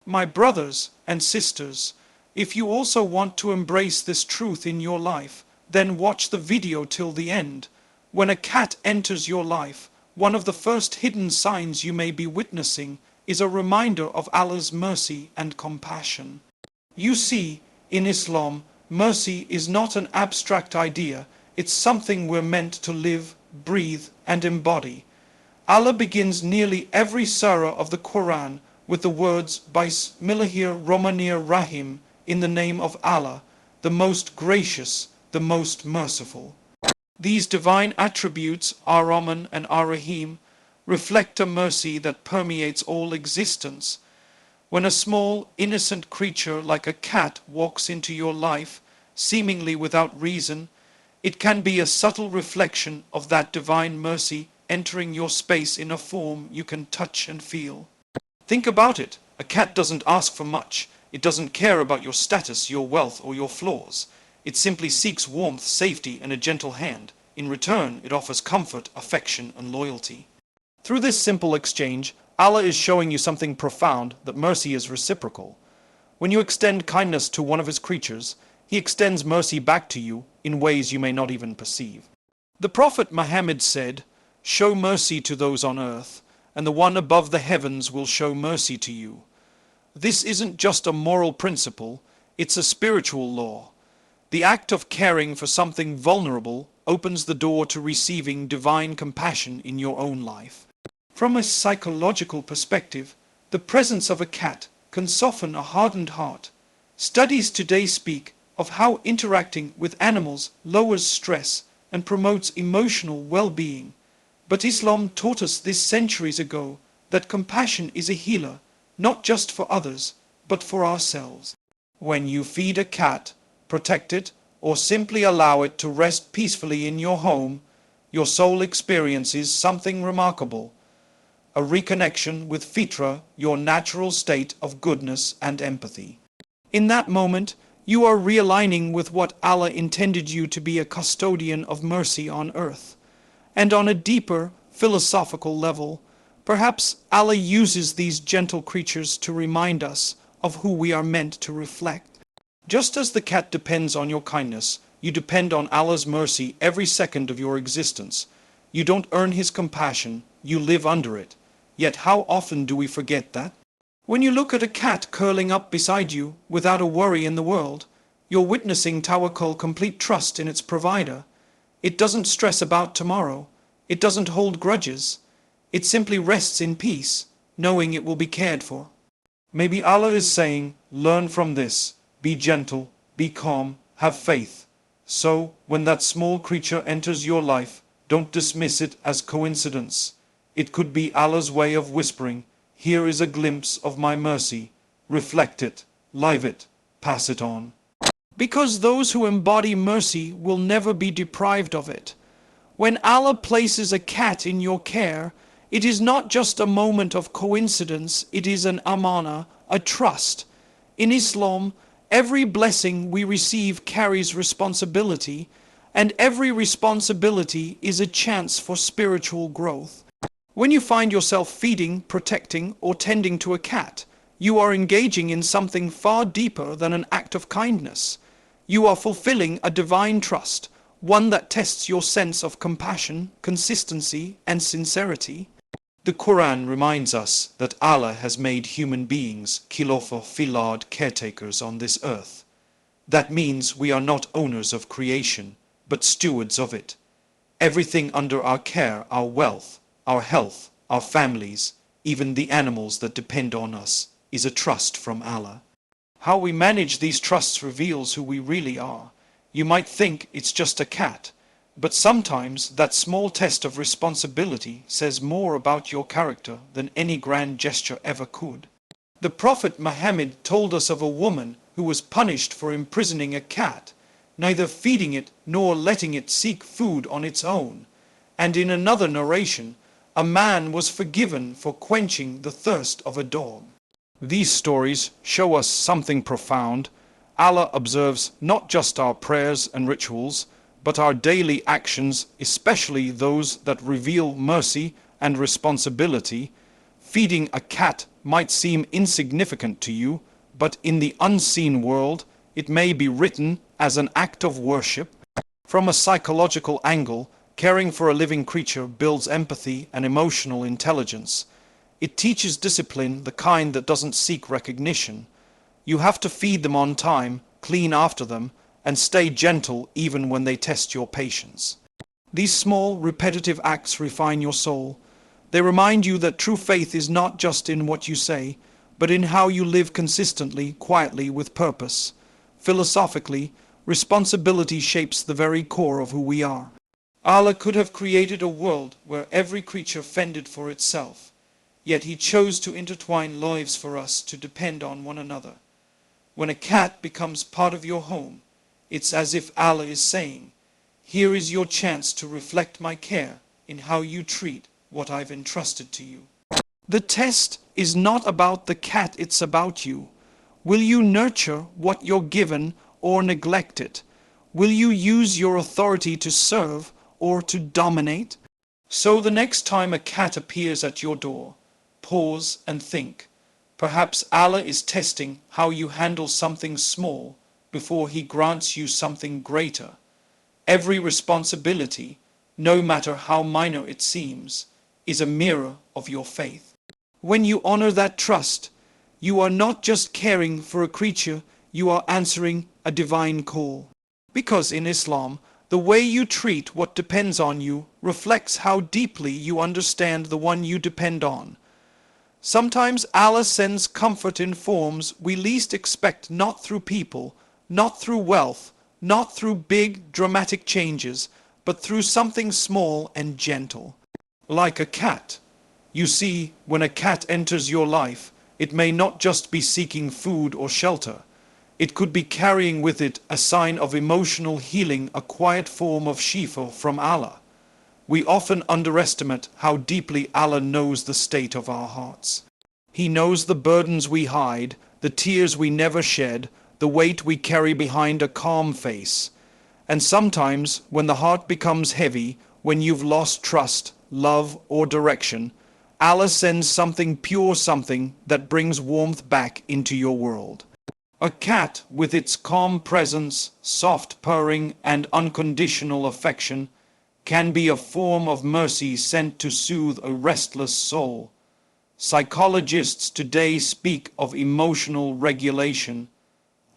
My brothers and sisters, if you also want to embrace this truth in your life, then watch the video till the end. When a cat enters your life, one of the first hidden signs you may be witnessing is a reminder of Allah's mercy and compassion. You see, in Islam, mercy is not an abstract idea, it's something we're meant to live, breathe, and embody. Allah begins nearly every surah of the Quran with the words Bismillahir-Rahmanir-Rahim, in the name of Allah, the most gracious, the most merciful. These divine attributes, Ar-Rahman and Ar-Rahim, reflect a mercy that permeates all existence. When a small, innocent creature like a cat walks into your life, seemingly without reason, it can be a subtle reflection of that divine mercy entering your space in a form you can touch and feel. Think about it. A cat doesn't ask for much. It doesn't care about your status, your wealth, or your flaws. It simply seeks warmth, safety, and a gentle hand. In return, it offers comfort, affection, and loyalty. Through this simple exchange, Allah is showing you something profound, that mercy is reciprocal. When you extend kindness to one of His creatures, He extends mercy back to you in ways you may not even perceive. The Prophet Muhammad said, "Show mercy to those on earth, and the one above the heavens will show mercy to you." This isn't just a moral principle, it's a spiritual law. The act of caring for something vulnerable opens the door to receiving divine compassion in your own life. From a psychological perspective, the presence of a cat can soften a hardened heart. Studies today speak of how interacting with animals lowers stress and promotes emotional well-being. But Islam taught us this centuries ago that compassion is a healer, not just for others, but for ourselves. When you feed a cat, protect it, or simply allow it to rest peacefully in your home, your soul experiences something remarkable. A reconnection with fitra, your natural state of goodness and empathy. In that moment, you are realigning with what Allah intended you to be, a custodian of mercy on earth. And on a deeper, philosophical level, perhaps Allah uses these gentle creatures to remind us of who we are meant to reflect. Just as the cat depends on your kindness, you depend on Allah's mercy every second of your existence. You don't earn His compassion, you live under it. Yet how often do we forget that? When you look at a cat curling up beside you without a worry in the world, you're witnessing Tawakkul, complete trust in its provider. It doesn't stress about tomorrow. It doesn't hold grudges. It simply rests in peace, knowing it will be cared for. Maybe Allah is saying, learn from this. Be gentle, be calm, have faith. So, when that small creature enters your life, don't dismiss it as coincidence. It could be Allah's way of whispering, here is a glimpse of my mercy. Reflect it, live it, pass it on. Because those who embody mercy will never be deprived of it. When Allah places a cat in your care, it is not just a moment of coincidence, it is an amana, a trust. In Islam, every blessing we receive carries responsibility, and every responsibility is a chance for spiritual growth. When you find yourself feeding, protecting, or tending to a cat, you are engaging in something far deeper than an act of kindness. You are fulfilling a divine trust, one that tests your sense of compassion, consistency, and sincerity. The Quran reminds us that Allah has made human beings khilofa filard, caretakers on this earth. That means we are not owners of creation, but stewards of it. Everything under our care, our wealth, our health, our families, even the animals that depend on us, is a trust from Allah. How we manage these trusts reveals who we really are. You might think it's just a cat, but sometimes that small test of responsibility says more about your character than any grand gesture ever could. The Prophet Muhammad told us of a woman who was punished for imprisoning a cat, neither feeding it nor letting it seek food on its own. And in another narration, a man was forgiven for quenching the thirst of a dog. These stories show us something profound. Allah observes not just our prayers and rituals, but our daily actions, especially those that reveal mercy and responsibility. Feeding a cat might seem insignificant to you, but in the unseen world, it may be written as an act of worship. From a psychological angle, caring for a living creature builds empathy and emotional intelligence. It teaches discipline, the kind that doesn't seek recognition. You have to feed them on time, clean after them, and stay gentle even when they test your patience. These small, repetitive acts refine your soul. They remind you that true faith is not just in what you say, but in how you live consistently, quietly, with purpose. Philosophically, responsibility shapes the very core of who we are. Allah could have created a world where every creature fended for itself, yet He chose to intertwine lives for us to depend on one another. When a cat becomes part of your home, it's as if Allah is saying, "Here is your chance to reflect my care in how you treat what I've entrusted to you." The test is not about the cat, it's about you. Will you nurture what you're given or neglect it? Will you use your authority to serve or to dominate? So the next time a cat appears at your door, pause and think. Perhaps Allah is testing how you handle something small before He grants you something greater. Every responsibility, no matter how minor it seems, is a mirror of your faith. When you honor that trust, you are not just caring for a creature, you are answering a divine call. Because in Islam, the way you treat what depends on you reflects how deeply you understand the one you depend on. Sometimes Allah sends comfort in forms we least expect, not through people, not through wealth, not through big dramatic changes, but through something small and gentle. Like a cat. You see, when a cat enters your life, it may not just be seeking food or shelter. It could be carrying with it a sign of emotional healing, a quiet form of shifa from Allah. We often underestimate how deeply Allah knows the state of our hearts. He knows the burdens we hide, the tears we never shed, the weight we carry behind a calm face. And sometimes, when the heart becomes heavy, when you've lost trust, love, or direction, Allah sends something pure, something that brings warmth back into your world. A cat, with its calm presence, soft purring, and unconditional affection, can be a form of mercy sent to soothe a restless soul. Psychologists today speak of emotional regulation,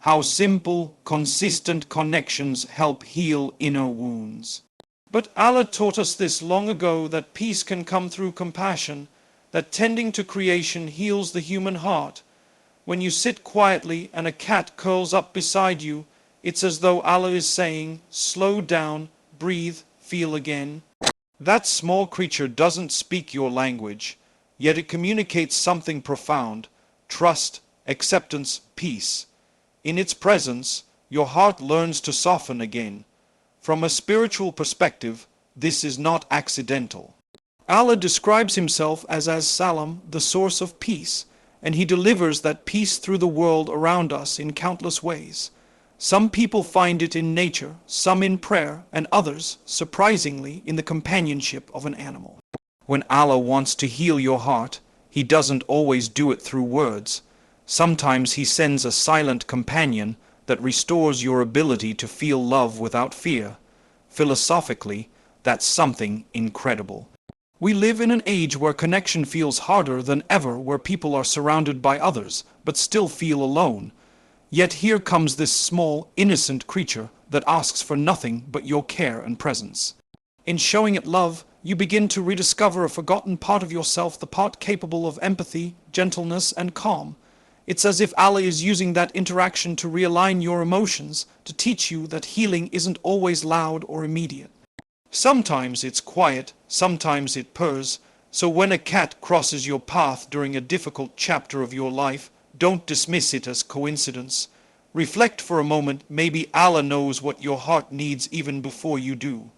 how simple, consistent connections help heal inner wounds. But Allah taught us this long ago, that peace can come through compassion, that tending to creation heals the human heart. When you sit quietly and a cat curls up beside you, it's as though Allah is saying, slow down, breathe, feel again. That small creature doesn't speak your language, yet it communicates something profound: trust, acceptance, peace. In its presence, your heart learns to soften again. From a spiritual perspective, this is not accidental. Allah describes Himself as Salam, the source of peace, and He delivers that peace through the world around us in countless ways. Some people find it in nature, some in prayer, and others, surprisingly, in the companionship of an animal. When Allah wants to heal your heart, He doesn't always do it through words. Sometimes He sends a silent companion that restores your ability to feel love without fear. Philosophically, that's something incredible. We live in an age where connection feels harder than ever, where people are surrounded by others, but still feel alone. Yet here comes this small, innocent creature that asks for nothing but your care and presence. In showing it love, you begin to rediscover a forgotten part of yourself, the part capable of empathy, gentleness, and calm. It's as if Allah is using that interaction to realign your emotions, to teach you that healing isn't always loud or immediate. Sometimes it's quiet, sometimes it purrs, so when a cat crosses your path during a difficult chapter of your life, don't dismiss it as coincidence. Reflect for a moment, maybe Allah knows what your heart needs even before you do.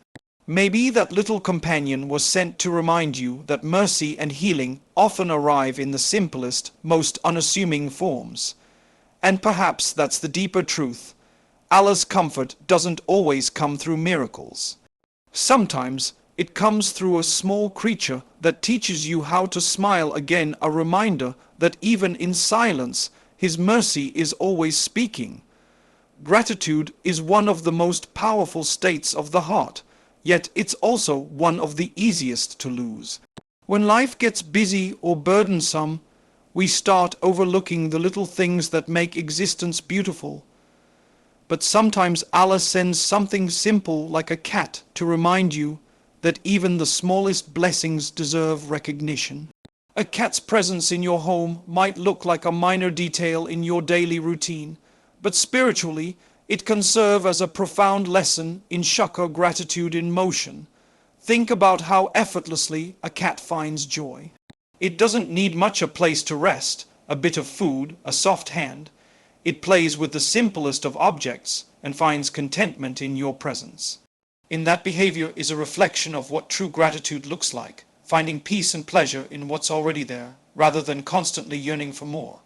Maybe that little companion was sent to remind you that mercy and healing often arrive in the simplest, most unassuming forms. And perhaps that's the deeper truth. Allah's comfort doesn't always come through miracles. Sometimes It comes through a small creature that teaches you how to smile again, a reminder that even in silence, His mercy is always speaking. Gratitude is one of the most powerful states of the heart, yet it's also one of the easiest to lose. When life gets busy or burdensome, we start overlooking the little things that make existence beautiful. But sometimes Allah sends something simple like a cat to remind you that even the smallest blessings deserve recognition. A cat's presence in your home might look like a minor detail in your daily routine, but spiritually, it can serve as a profound lesson in shukr, gratitude in motion. Think about how effortlessly a cat finds joy. It doesn't need much a place to rest, a bit of food, a soft hand. It plays with the simplest of objects and finds contentment in your presence. In that behavior is a reflection of what true gratitude looks like, finding peace and pleasure in what's already there, rather than constantly yearning for more.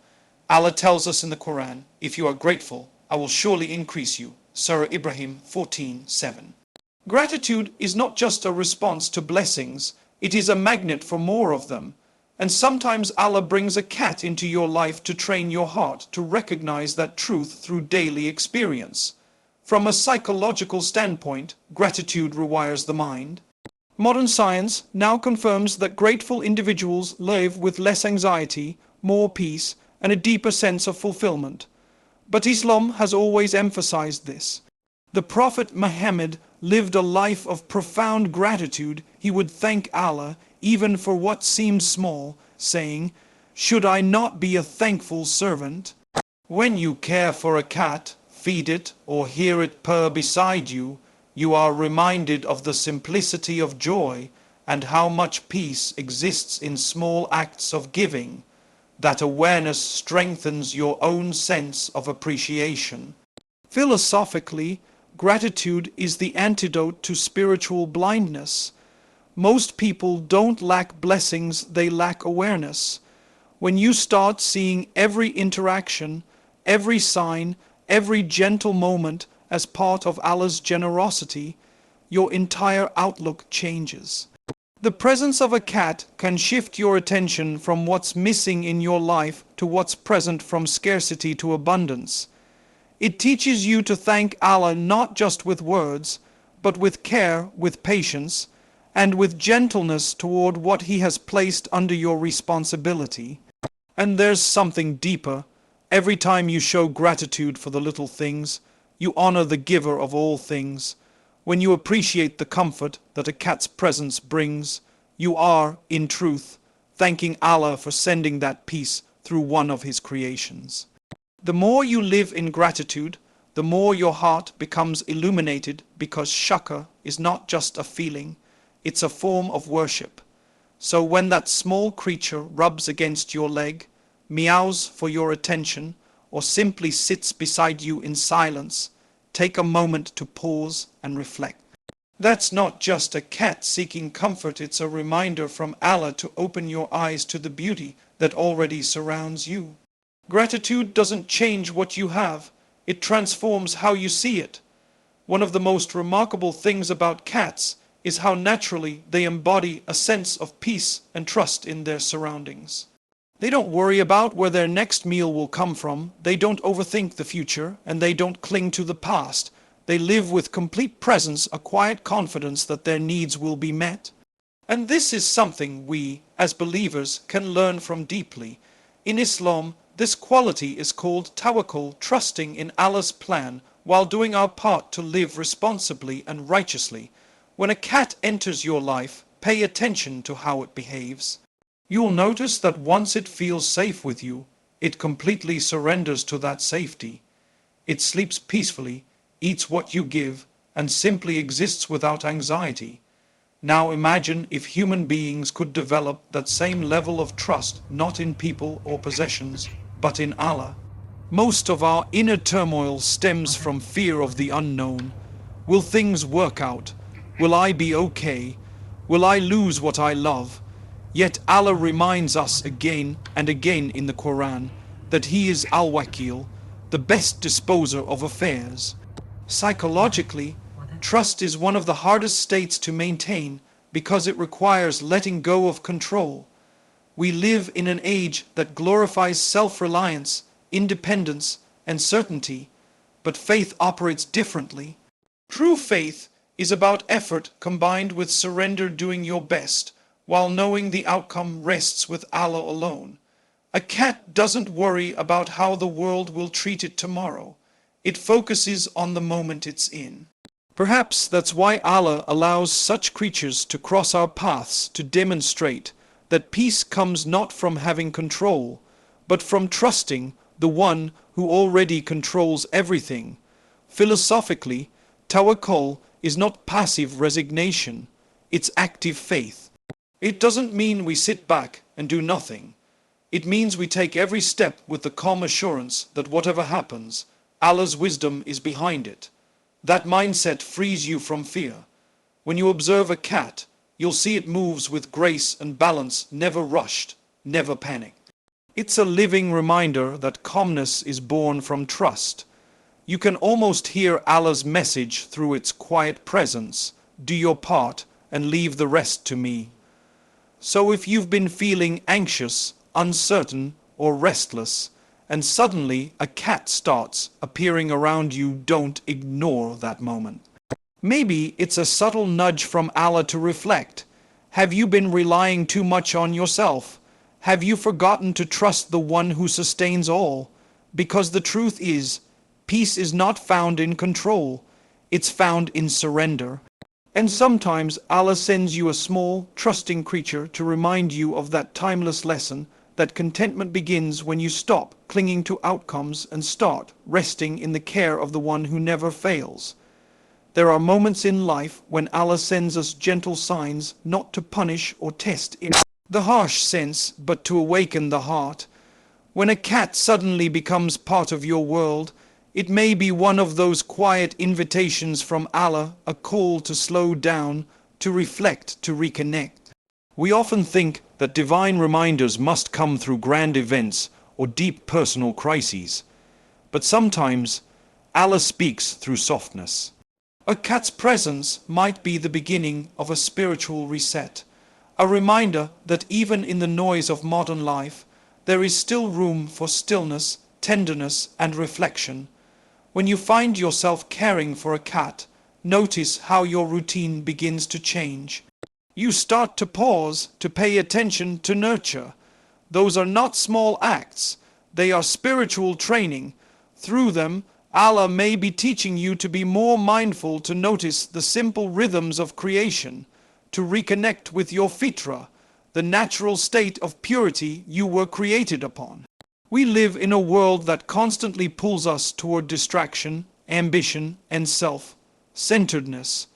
Allah tells us in the Quran, if you are grateful, I will surely increase you. Surah Ibrahim 14:7. Gratitude is not just a response to blessings, it is a magnet for more of them. And sometimes Allah brings a cat into your life to train your heart to recognize that truth through daily experience. From a psychological standpoint, gratitude rewires the mind. Modern science now confirms that grateful individuals live with less anxiety, more peace, and a deeper sense of fulfillment. But Islam has always emphasized this. The Prophet Muhammad lived a life of profound gratitude. He would thank Allah even for what seemed small, saying, "Should I not be a thankful servant?" When you care for a cat, feed it, or hear it purr beside you, you are reminded of the simplicity of joy and how much peace exists in small acts of giving. That awareness strengthens your own sense of appreciation. Philosophically, gratitude is the antidote to spiritual blindness. Most people don't lack blessings, they lack awareness. When you start seeing every interaction, every sign, every gentle moment as part of Allah's generosity, your entire outlook changes. The presence of a cat can shift your attention from what's missing in your life to what's present, from scarcity to abundance. It teaches you to thank Allah not just with words, but with care, with patience, and with gentleness toward what He has placed under your responsibility. And there's something deeper. Every time you show gratitude for the little things, you honor the giver of all things. When you appreciate the comfort that a cat's presence brings, you are, in truth, thanking Allah for sending that peace through one of His creations. The more you live in gratitude, the more your heart becomes illuminated, because shukr is not just a feeling, it's a form of worship. So when that small creature rubs against your leg, meows for your attention, or simply sits beside you in silence, take a moment to pause and reflect. That's not just a cat seeking comfort, it's a reminder from Allah to open your eyes to the beauty that already surrounds you. Gratitude doesn't change what you have, it transforms how you see it. One of the most remarkable things about cats is how naturally they embody a sense of peace and trust in their surroundings. They don't worry about where their next meal will come from, they don't overthink the future, and they don't cling to the past. They live with complete presence, a quiet confidence that their needs will be met. And this is something we, as believers, can learn from deeply. In Islam, this quality is called Tawakkul, trusting in Allah's plan while doing our part to live responsibly and righteously. When a cat enters your life, pay attention to how it behaves. You'll notice that once it feels safe with you, it completely surrenders to that safety. It sleeps peacefully, eats what you give, and simply exists without anxiety. Now imagine if human beings could develop that same level of trust, not in people or possessions, but in Allah. Most of our inner turmoil stems from fear of the unknown. Will things work out? Will I be okay? Will I lose what I love? Yet Allah reminds us again and again in the Quran that He is Al-Wakil, the best disposer of affairs. Psychologically, trust is one of the hardest states to maintain because it requires letting go of control. We live in an age that glorifies self-reliance, independence, and certainty, but faith operates differently. True faith is about effort combined with surrender, doing your best, while knowing the outcome rests with Allah alone. A cat doesn't worry about how the world will treat it tomorrow. It focuses on the moment it's in. Perhaps that's why Allah allows such creatures to cross our paths, to demonstrate that peace comes not from having control, but from trusting the one who already controls everything. Philosophically, Tawakkul is not passive resignation, it's active faith. It doesn't mean we sit back and do nothing. It means we take every step with the calm assurance that whatever happens, Allah's wisdom is behind it. That mindset frees you from fear. When you observe a cat, you'll see it moves with grace and balance, never rushed, never panicked. It's a living reminder that calmness is born from trust. You can almost hear Allah's message through its quiet presence. Do your part and leave the rest to me. So if you've been feeling anxious, uncertain, or restless, and suddenly a cat starts appearing around you, don't ignore that moment. Maybe it's a subtle nudge from Allah to reflect. Have you been relying too much on yourself? Have you forgotten to trust the one who sustains all? Because the truth is, peace is not found in control, it's found in surrender. And sometimes Allah sends you a small, trusting creature to remind you of that timeless lesson, that contentment begins when you stop clinging to outcomes and start resting in the care of the one who never fails. There are moments in life when Allah sends us gentle signs, not to punish or test in the harsh sense, but to awaken the heart. When a cat suddenly becomes part of your world, it may be one of those quiet invitations from Allah, a call to slow down, to reflect, to reconnect. We often think that divine reminders must come through grand events or deep personal crises. But sometimes Allah speaks through softness. A cat's presence might be the beginning of a spiritual reset, a reminder that even in the noise of modern life, there is still room for stillness, tenderness, and reflection. When you find yourself caring for a cat, notice how your routine begins to change. You start to pause, to pay attention, to nurture. Those are not small acts. They are spiritual training. Through them, Allah may be teaching you to be more mindful, to notice the simple rhythms of creation, to reconnect with your fitra, the natural state of purity you were created upon. We live in a world that constantly pulls us toward distraction, ambition, and self-centeredness.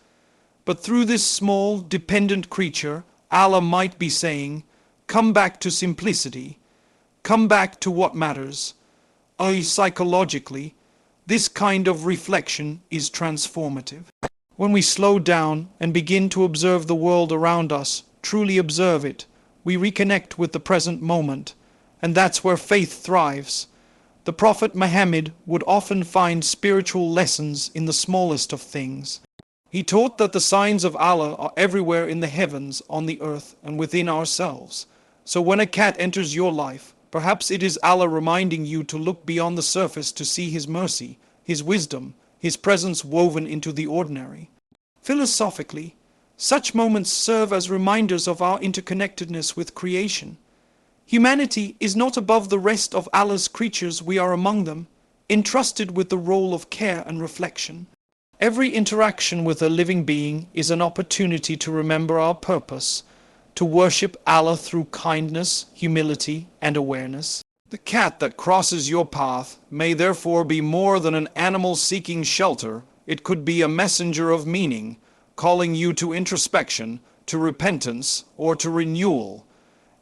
But through this small, dependent creature, Allah might be saying, come back to simplicity. Come back to what matters. Psychologically, this kind of reflection is transformative. When we slow down and begin to observe the world around us, truly observe it, we reconnect with the present moment, and that's where faith thrives. The Prophet Muhammad would often find spiritual lessons in the smallest of things. He taught that the signs of Allah are everywhere in the heavens, on the earth, and within ourselves. So when a cat enters your life, perhaps it is Allah reminding you to look beyond the surface to see His mercy, His wisdom, His presence woven into the ordinary. Philosophically, such moments serve as reminders of our interconnectedness with creation. Humanity is not above the rest of Allah's creatures. We are among them, entrusted with the role of care and reflection. Every interaction with a living being is an opportunity to remember our purpose, to worship Allah through kindness, humility, and awareness. The cat that crosses your path may therefore be more than an animal seeking shelter. It could be a messenger of meaning, calling you to introspection, to repentance, or to renewal.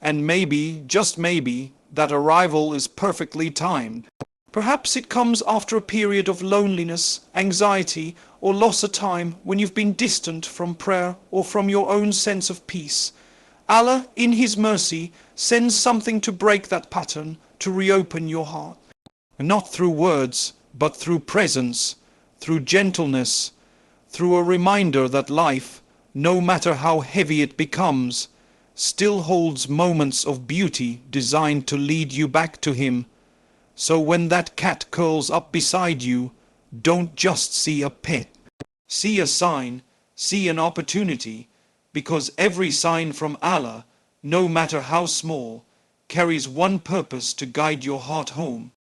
And maybe, just maybe, that arrival is perfectly timed. Perhaps it comes after a period of loneliness, anxiety, or loss of time when you've been distant from prayer or from your own sense of peace. Allah, in His mercy, sends something to break that pattern, to reopen your heart. And not through words, but through presence, through gentleness, through a reminder that life, no matter how heavy it becomes, still holds moments of beauty designed to lead you back to him. So when that cat curls up beside you, don't just see a pet. See a sign, see an opportunity, because every sign from Allah, no matter how small, carries one purpose to guide your heart home.